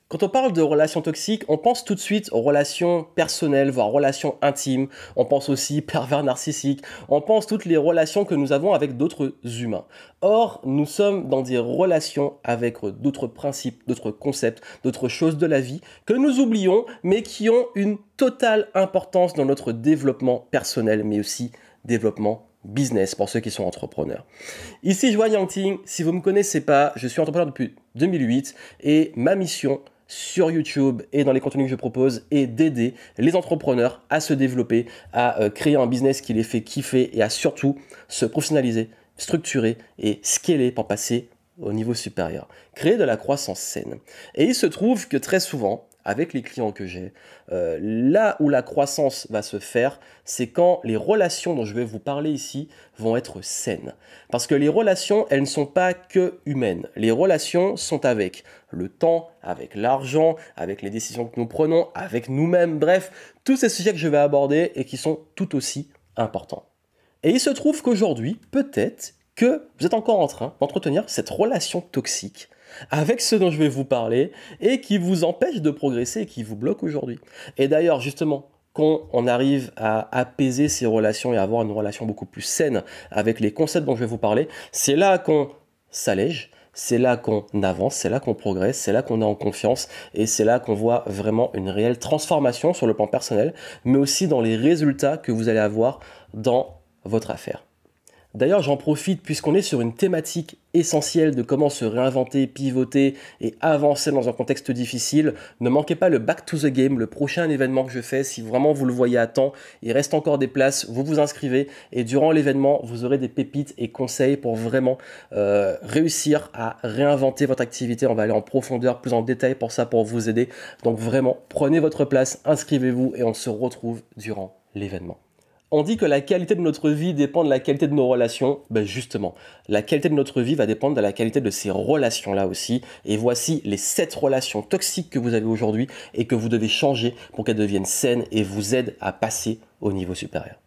Quand on parle de relations toxiques, on pense tout de suite aux relations personnelles, voire relations intimes. On pense aussi pervers narcissiques. On pense toutes les relations que nous avons avec d'autres humains. Or, nous sommes dans des relations avec d'autres principes, d'autres concepts, d'autres choses de la vie que nous oublions, mais qui ont une totale importance dans notre développement personnel, mais aussi développement business pour ceux qui sont entrepreneurs. Ici, Joanne Yangting. Si vous ne me connaissez pas, je suis entrepreneur depuis 2008 et ma mission sur YouTube et dans les contenus que je propose est d'aider les entrepreneurs à se développer, à créer un business qui les fait kiffer et à surtout se professionnaliser, structurer et scaler pour passer au niveau supérieur. Créer de la croissance saine. Et il se trouve que très souvent, avec les clients que j'ai, là où la croissance va se faire, c'est quand les relations dont je vais vous parler ici vont être saines. Parce que les relations, elles ne sont pas que humaines. Les relations sont avec le temps, avec l'argent, avec les décisions que nous prenons, avec nous-mêmes, bref, tous ces sujets que je vais aborder et qui sont tout aussi importants. Et il se trouve qu'aujourd'hui, peut-être que vous êtes encore en train d'entretenir cette relation toxique avec ce dont je vais vous parler et qui vous empêche de progresser et qui vous bloque aujourd'hui. Et d'ailleurs, justement, quand on arrive à apaiser ces relations et à avoir une relation beaucoup plus saine avec les concepts dont je vais vous parler, c'est là qu'on s'allège, c'est là qu'on avance, c'est là qu'on progresse, c'est là qu'on est en confiance et c'est là qu'on voit vraiment une réelle transformation sur le plan personnel, mais aussi dans les résultats que vous allez avoir dans votre affaire. D'ailleurs, j'en profite puisqu'on est sur une thématique essentielle de comment se réinventer, pivoter et avancer dans un contexte difficile. Ne manquez pas le Back to the Game, le prochain événement que je fais. Si vraiment vous le voyez à temps, il reste encore des places, vous vous inscrivez et durant l'événement, vous aurez des pépites et conseils pour vraiment réussir à réinventer votre activité. On va aller en profondeur, plus en détail pour ça, pour vous aider. Donc vraiment, prenez votre place, inscrivez-vous et on se retrouve durant l'événement. On dit que la qualité de notre vie dépend de la qualité de nos relations. Ben justement, la qualité de notre vie va dépendre de la qualité de ces relations-là aussi. Et voici les 7 relations toxiques que vous avez aujourd'hui et que vous devez changer pour qu'elles deviennent saines et vous aident à passer au niveau supérieur.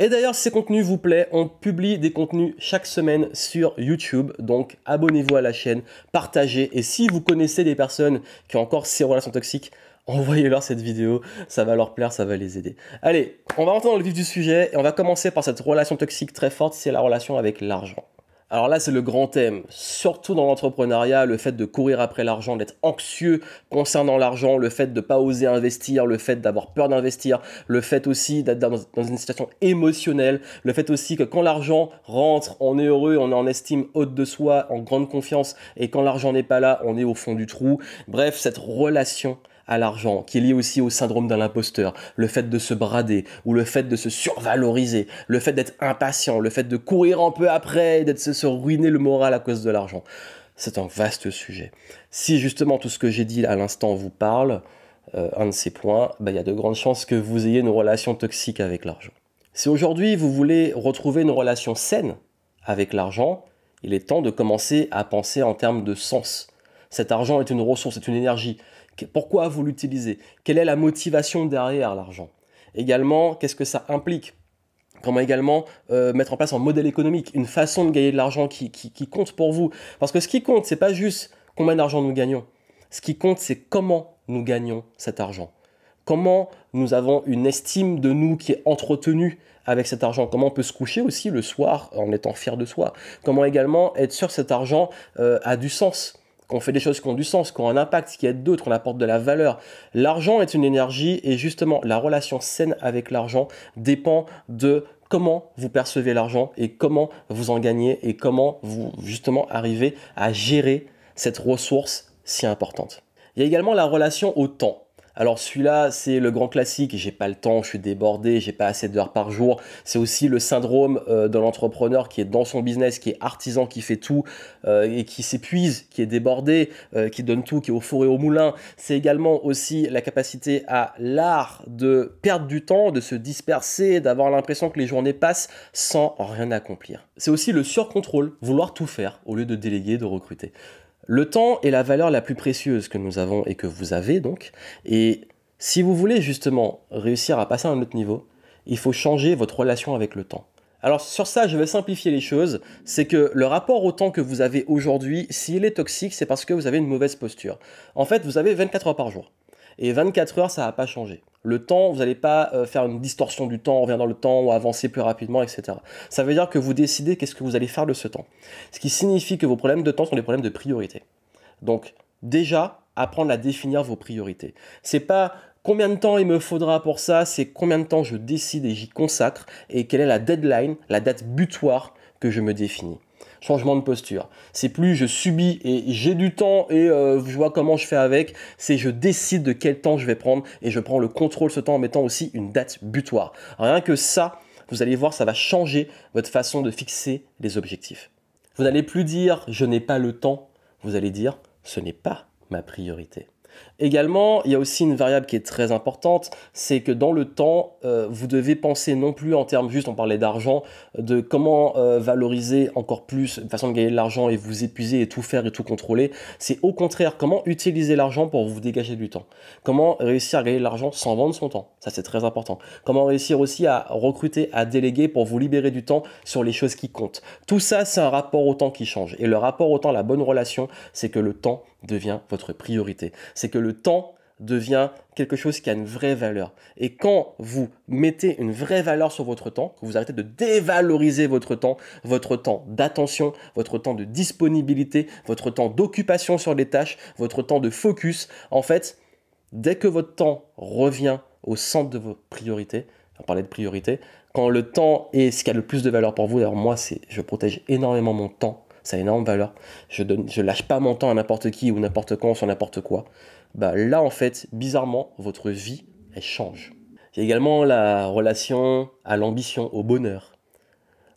Et d'ailleurs, si ces contenus vous plaisent, on publie des contenus chaque semaine sur YouTube. Donc, abonnez-vous à la chaîne, partagez. Et si vous connaissez des personnes qui ont encore ces relations toxiques, envoyez-leur cette vidéo, ça va leur plaire, ça va les aider. Allez, on va rentrer dans le vif du sujet et on va commencer par cette relation toxique très forte, c'est la relation avec l'argent. Alors là, c'est le grand thème, surtout dans l'entrepreneuriat, le fait de courir après l'argent, d'être anxieux concernant l'argent, le fait de ne pas oser investir, le fait d'avoir peur d'investir, le fait aussi d'être dans une situation émotionnelle, le fait aussi que quand l'argent rentre, on est heureux, on est en estime haute de soi, en grande confiance, et quand l'argent n'est pas là, on est au fond du trou. Bref, cette relation à l'argent, qui est lié aussi au syndrome de l'imposteur, le fait de se brader ou le fait de se survaloriser, le fait d'être impatient, le fait de courir un peu après, d'être se ruiner le moral à cause de l'argent. C'est un vaste sujet. Si justement tout ce que j'ai dit à l'instant vous parle, un de ces points, il y a de grandes chances que vous ayez une relation toxique avec l'argent. Si aujourd'hui vous voulez retrouver une relation saine avec l'argent, il est temps de commencer à penser en termes de sens. Cet argent est une ressource, c'est une énergie. Pourquoi vous l'utilisez? Quelle est la motivation derrière l'argent? Également, qu'est-ce que ça implique? Comment également mettre en place un modèle économique, une façon de gagner de l'argent qui compte pour vous? Parce que ce qui compte, c'est pas juste combien d'argent nous gagnons. Ce qui compte, c'est comment nous gagnons cet argent. Comment nous avons une estime de nous qui est entretenue avec cet argent. Comment on peut se coucher aussi le soir en étant fier de soi. Comment également être sûr que cet argent a du sens. Qu'on fait des choses qui ont du sens, qui ont un impact, qui aident d'autres, qu'on apporte de la valeur. L'argent est une énergie et justement, la relation saine avec l'argent dépend de comment vous percevez l'argent et comment vous en gagnez et comment vous justement arrivez à gérer cette ressource si importante. Il y a également la relation au temps. Alors celui-là, c'est le grand classique, j'ai pas le temps, je suis débordé, j'ai pas assez d'heures par jour. C'est aussi le syndrome de l'entrepreneur qui est dans son business, qui est artisan, qui fait tout et qui s'épuise, qui est débordé, qui donne tout, qui est au four et au moulin. C'est également aussi la capacité à l'art de perdre du temps, de se disperser, d'avoir l'impression que les journées passent sans rien accomplir. C'est aussi le surcontrôle, vouloir tout faire au lieu de déléguer, de recruter. Le temps est la valeur la plus précieuse que nous avons et que vous avez donc. Et si vous voulez justement réussir à passer à un autre niveau, il faut changer votre relation avec le temps. Alors sur ça, je vais simplifier les choses. C'est que le rapport au temps que vous avez aujourd'hui, s'il est toxique, c'est parce que vous avez une mauvaise posture. En fait, vous avez 24 heures par jour. Et 24 heures, ça va pas changer. Le temps, vous n'allez pas faire une distorsion du temps, on revient dans le temps ou avancer plus rapidement, etc. Ça veut dire que vous décidez qu'est-ce que vous allez faire de ce temps. Ce qui signifie que vos problèmes de temps sont des problèmes de priorité. Donc déjà, apprendre à définir vos priorités. C'est pas combien de temps il me faudra pour ça, c'est combien de temps je décide et j'y consacre et quelle est la deadline, la date butoir que je me définis. Changement de posture. C'est plus je subis et j'ai du temps et je vois comment je fais avec, c'est je décide de quel temps je vais prendre et je prends le contrôle de ce temps en mettant aussi une date butoir. Rien que ça, vous allez voir, ça va changer votre façon de fixer les objectifs. Vous n'allez plus dire je n'ai pas le temps, vous allez dire ce n'est pas ma priorité. Également, il y a aussi une variable qui est très importante, c'est que dans le temps, vous devez penser non plus en termes juste, on parlait d'argent, de comment valoriser encore plus une façon de gagner de l'argent et vous épuiser et tout faire et tout contrôler. C'est au contraire comment utiliser l'argent pour vous dégager du temps. Comment réussir à gagner de l'argent sans vendre son temps. Ça, c'est très important. Comment réussir aussi à recruter, à déléguer pour vous libérer du temps sur les choses qui comptent. Tout ça, c'est un rapport au temps qui change. Et le rapport au temps, la bonne relation, c'est que le temps devient votre priorité. C'est que le temps devient quelque chose qui a une vraie valeur. Et quand vous mettez une vraie valeur sur votre temps, que vous arrêtez de dévaloriser votre temps d'attention, votre temps de disponibilité, votre temps d'occupation sur les tâches, votre temps de focus, en fait, dès que votre temps revient au centre de vos priorités, on parlait de priorité, quand le temps est ce qui a le plus de valeur pour vous, alors moi, je protège énormément mon temps, ça a énorme valeur. Je lâche pas mon temps à n'importe qui ou n'importe quand sur n'importe quoi. Bah là, en fait, bizarrement, votre vie, elle change. Il y a également la relation à l'ambition, au bonheur.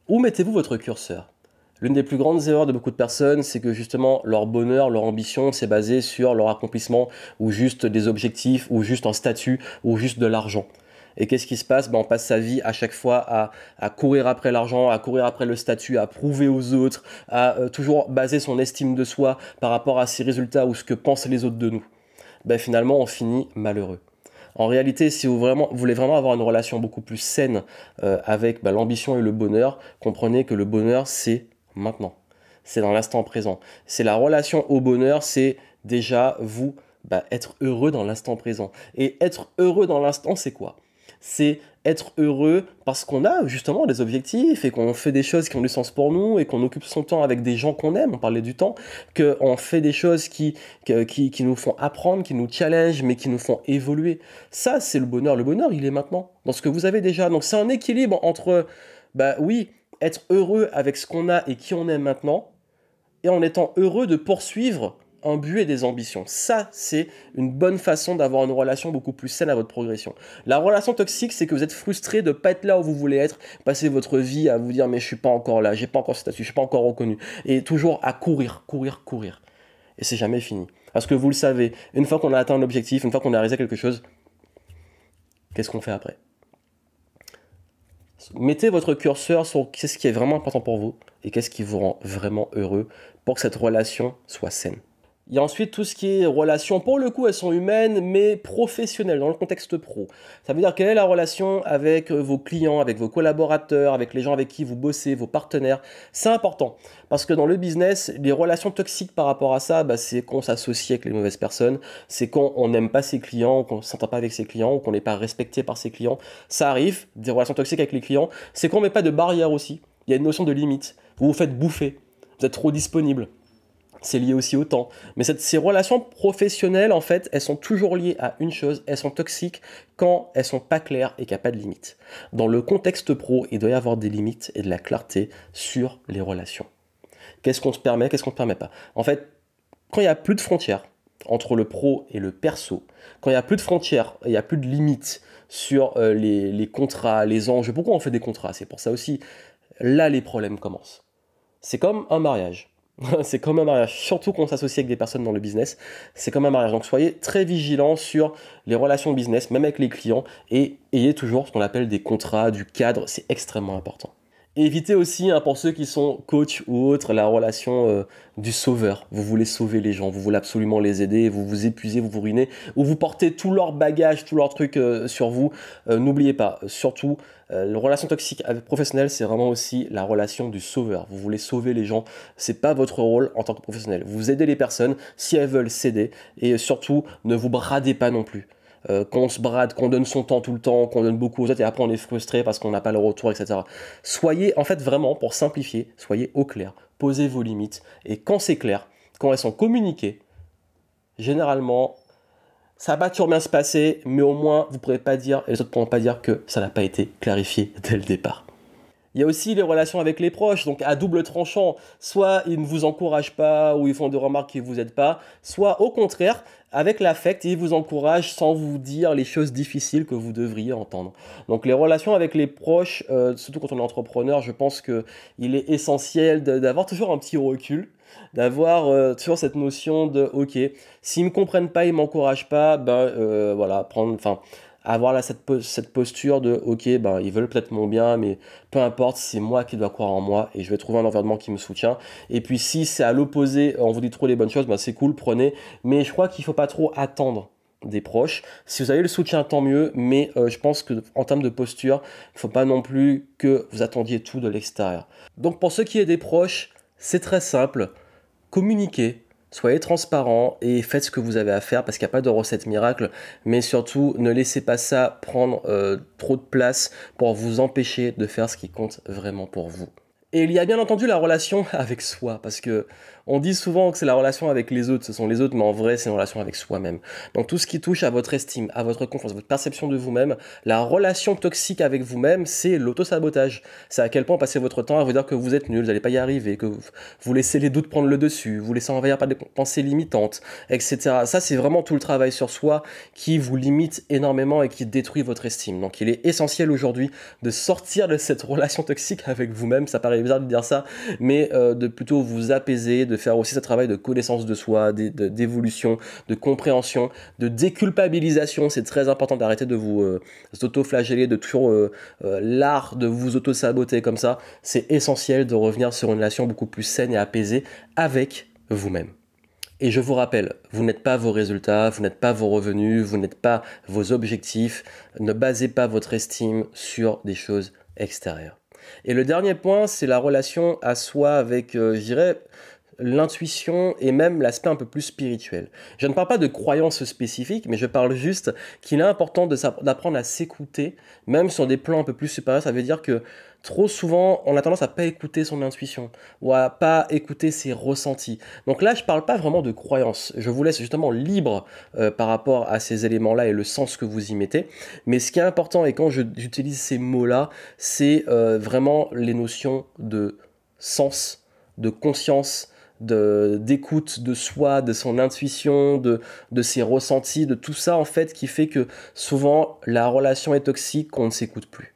Où mettez-vous votre curseur? L'une des plus grandes erreurs de beaucoup de personnes, c'est que justement, leur bonheur, leur ambition, c'est basé sur leur accomplissement, ou juste des objectifs, ou juste un statut, ou juste de l'argent. Et qu'est-ce qui se passe? On passe sa vie à chaque fois à courir après l'argent, à courir après le statut, à prouver aux autres, à toujours baser son estime de soi par rapport à ses résultats ou ce que pensent les autres de nous. Finalement, on finit malheureux. En réalité, si vous voulez vraiment avoir une relation beaucoup plus saine avec l'ambition et le bonheur, comprenez que le bonheur, c'est maintenant. C'est dans l'instant présent. C'est la relation au bonheur, c'est déjà vous être heureux dans l'instant présent. Et être heureux dans l'instant, c'est quoi? C'est être heureux parce qu'on a justement des objectifs et qu'on fait des choses qui ont du sens pour nous et qu'on occupe son temps avec des gens qu'on aime, on parlait du temps, qu'on fait des choses qui nous font apprendre, qui nous challengent, mais qui nous font évoluer. Ça, c'est le bonheur. Le bonheur, il est maintenant, dans ce que vous avez déjà. Donc c'est un équilibre entre, oui, être heureux avec ce qu'on a et qui on est maintenant, et en étant heureux de poursuivre un but et des ambitions. Ça, c'est une bonne façon d'avoir une relation beaucoup plus saine à votre progression. La relation toxique, c'est que vous êtes frustré de ne pas être là où vous voulez être, passer votre vie à vous dire mais je suis pas encore là, j'ai pas encore ce statut, je suis pas encore reconnu, et toujours à courir. Et c'est jamais fini. Parce que vous le savez, une fois qu'on a atteint l'objectif, une fois qu'on a réalisé quelque chose, qu'est-ce qu'on fait après? Mettez votre curseur sur qu'est-ce qui est vraiment important pour vous et qu'est-ce qui vous rend vraiment heureux pour que cette relation soit saine. Il y a ensuite tout ce qui est relations, pour le coup elles sont humaines mais professionnelles, dans le contexte pro. Ça veut dire quelle est la relation avec vos clients, avec vos collaborateurs, avec les gens avec qui vous bossez, vos partenaires. C'est important parce que dans le business, les relations toxiques par rapport à ça, c'est qu'on s'associe avec les mauvaises personnes, c'est qu'on n'aime pas ses clients, qu'on ne s'entend pas avec ses clients, ou qu'on n'est pas respecté par ses clients. Ça arrive, des relations toxiques avec les clients, c'est qu'on ne met pas de barrière aussi. Il y a une notion de limite. Vous vous faites bouffer, vous êtes trop disponible. C'est lié aussi au temps. Mais ces relations professionnelles, en fait, elles sont toujours liées à une chose, elles sont toxiques quand elles sont pas claires et qu'il n'y a pas de limites. Dans le contexte pro, il doit y avoir des limites et de la clarté sur les relations. Qu'est-ce qu'on se permet, qu'est-ce qu'on ne permet pas? En fait, quand il n'y a plus de frontières entre le pro et le perso, quand il n'y a plus de frontières, il n'y a plus de limites sur les contrats, les enjeux, pourquoi on fait des contrats? C'est pour ça aussi, là les problèmes commencent. C'est comme un mariage. C'est comme un mariage, surtout quand on s'associe avec des personnes dans le business, c'est comme un mariage. Donc soyez très vigilants sur les relations business, même avec les clients, et ayez toujours ce qu'on appelle des contrats, du cadre, c'est extrêmement important. Et évitez aussi, hein, pour ceux qui sont coach ou autres, la relation du sauveur. Vous voulez sauver les gens, vous voulez absolument les aider, vous vous épuisez, vous vous ruinez, ou vous portez tout leur bagage, tout leur truc sur vous. N'oubliez pas, surtout, la relation toxique avec professionnel, c'est vraiment aussi la relation du sauveur. Vous voulez sauver les gens, c'est pas votre rôle en tant que professionnel. Vous aidez les personnes si elles veulent s'aider, et surtout, ne vous bradez pas non plus. Qu'on se brade, qu'on donne son temps tout le temps, qu'on donne beaucoup aux autres et après on est frustré parce qu'on n'a pas le retour, etc. Soyez, en fait, vraiment, pour simplifier, soyez au clair, posez vos limites et quand c'est clair, quand elles sont communiquées, généralement, ça va toujours bien se passer, mais au moins vous ne pourrez pas dire, et les autres ne pourront pas dire que ça n'a pas été clarifié dès le départ. Il y a aussi les relations avec les proches, donc à double tranchant. Soit ils ne vous encouragent pas ou ils font des remarques qui ne vous aident pas, soit au contraire, avec l'affect, ils vous encouragent sans vous dire les choses difficiles que vous devriez entendre. Donc les relations avec les proches, surtout quand on est entrepreneur, je pense qu'il est essentiel d'avoir toujours un petit recul, d'avoir toujours cette notion de ok, s'ils ne me comprennent pas, ils ne m'encouragent pas, voilà, avoir là, cette posture de ok, ils veulent peut-être mon bien, mais peu importe, c'est moi qui dois croire en moi et je vais trouver un environnement qui me soutient. Et puis si c'est à l'opposé, on vous dit trop les bonnes choses, c'est cool, prenez. Mais je crois qu'il ne faut pas trop attendre des proches. Si vous avez le soutien, tant mieux, mais je pense qu'en termes de posture, il ne faut pas non plus que vous attendiez tout de l'extérieur. Donc pour ceux qui est des proches, c'est très simple, communiquez. Soyez transparent et faites ce que vous avez à faire parce qu'il n'y a pas de recette miracle, mais surtout ne laissez pas ça prendre trop de place pour vous empêcher de faire ce qui compte vraiment pour vous. Et il y a bien entendu la relation avec soi, parce que on dit souvent que c'est la relation avec les autres, ce sont les autres, mais en vrai c'est une relation avec soi-même. Donc tout ce qui touche à votre estime, à votre confiance, à votre perception de vous-même, la relation toxique avec vous-même, c'est l'auto-sabotage. C'est à quel point passer votre temps à vous dire que vous êtes nul, vous n'allez pas y arriver, que vous laissez les doutes prendre le dessus, vous laissez envahir par des pensées limitantes, etc. Ça c'est vraiment tout le travail sur soi qui vous limite énormément et qui détruit votre estime. Donc il est essentiel aujourd'hui de sortir de cette relation toxique avec vous-même, ça paraît bizarre de dire ça, mais de plutôt vous apaiser, de faire aussi ce travail de connaissance de soi, d'évolution, de compréhension, de déculpabilisation. C'est très important d'arrêter de vous auto-flageller, de toujours l'art de vous auto-saboter comme ça. C'est essentiel de revenir sur une relation beaucoup plus saine et apaisée avec vous-même. Et je vous rappelle, vous n'êtes pas vos résultats, vous n'êtes pas vos revenus, vous n'êtes pas vos objectifs. Ne basez pas votre estime sur des choses extérieures. Et le dernier point, c'est la relation à soi avec, je dirais, l'intuition et même l'aspect un peu plus spirituel. Je ne parle pas de croyances spécifiques, mais je parle juste qu'il est important d'apprendre à s'écouter, même sur des plans un peu plus supérieurs. Ça veut dire que trop souvent, on a tendance à pas écouter son intuition ou à pas écouter ses ressentis. Donc là, je parle pas vraiment de croyances. Je vous laisse justement libre par rapport à ces éléments-là et le sens que vous y mettez. Mais ce qui est important, et quand j'utilise ces mots-là, c'est vraiment les notions de sens, de conscience, d'écoute de soi, de son intuition, de ses ressentis, de tout ça en fait qui fait que souvent la relation est toxique, qu'on ne s'écoute plus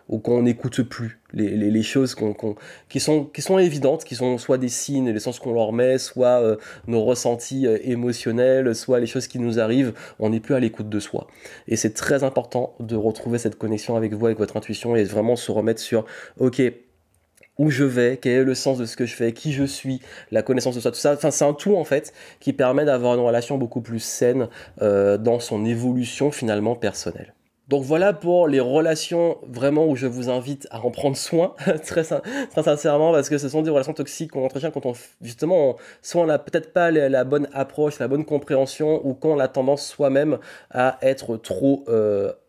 ou qu'on n'écoute plus les choses qui sont évidentes, qui sont soit des signes et les sens qu'on leur met, soit nos ressentis émotionnels, soit les choses qui nous arrivent, on n'est plus à l'écoute de soi. Et c'est très important de retrouver cette connexion avec vous, avec votre intuition et vraiment se remettre sur ok, où je vais, quel est le sens de ce que je fais, qui je suis, la connaissance de soi, tout ça. Enfin, c'est un tout en fait qui permet d'avoir une relation beaucoup plus saine dans son évolution finalement personnelle. Donc voilà pour les relations vraiment où je vous invite à en prendre soin, très sincèrement, parce que ce sont des relations toxiques qu'on entretient quand soit on n'a peut-être pas la bonne approche, la bonne compréhension, ou quand on a tendance soi-même à être trop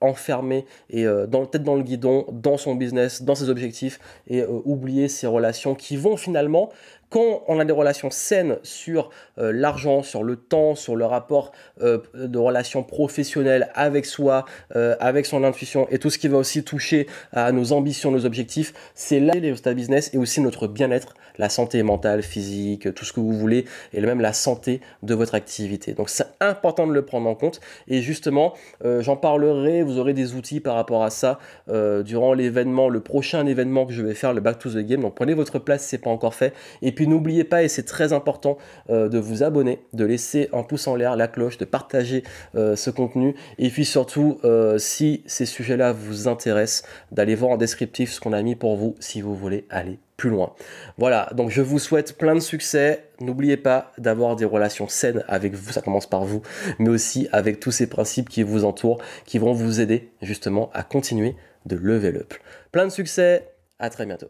enfermé et tête dans le guidon, dans son business, dans ses objectifs, et oublier ces relations qui vont finalement, quand on a des relations saines sur l'argent, sur le temps, sur le rapport de relations professionnelles avec soi, avec son intuition et tout ce qui va aussi toucher à nos ambitions, nos objectifs, c'est là les résultats business et aussi notre bien-être, la santé mentale, physique, tout ce que vous voulez et même la santé de votre activité. Donc c'est important de le prendre en compte et justement, j'en parlerai, vous aurez des outils par rapport à ça durant l'événement, le prochain événement que je vais faire, le Back to the Game. Donc prenez votre place si ce n'est pas encore fait et puis n'oubliez pas, et c'est très important, de vous abonner, de laisser un pouce en l'air, la cloche, de partager ce contenu. Et puis surtout, si ces sujets-là vous intéressent, d'aller voir en descriptif ce qu'on a mis pour vous si vous voulez aller plus loin. Voilà, donc je vous souhaite plein de succès. N'oubliez pas d'avoir des relations saines avec vous, ça commence par vous, mais aussi avec tous ces principes qui vous entourent, qui vont vous aider justement à continuer de level up. Plein de succès, à très bientôt.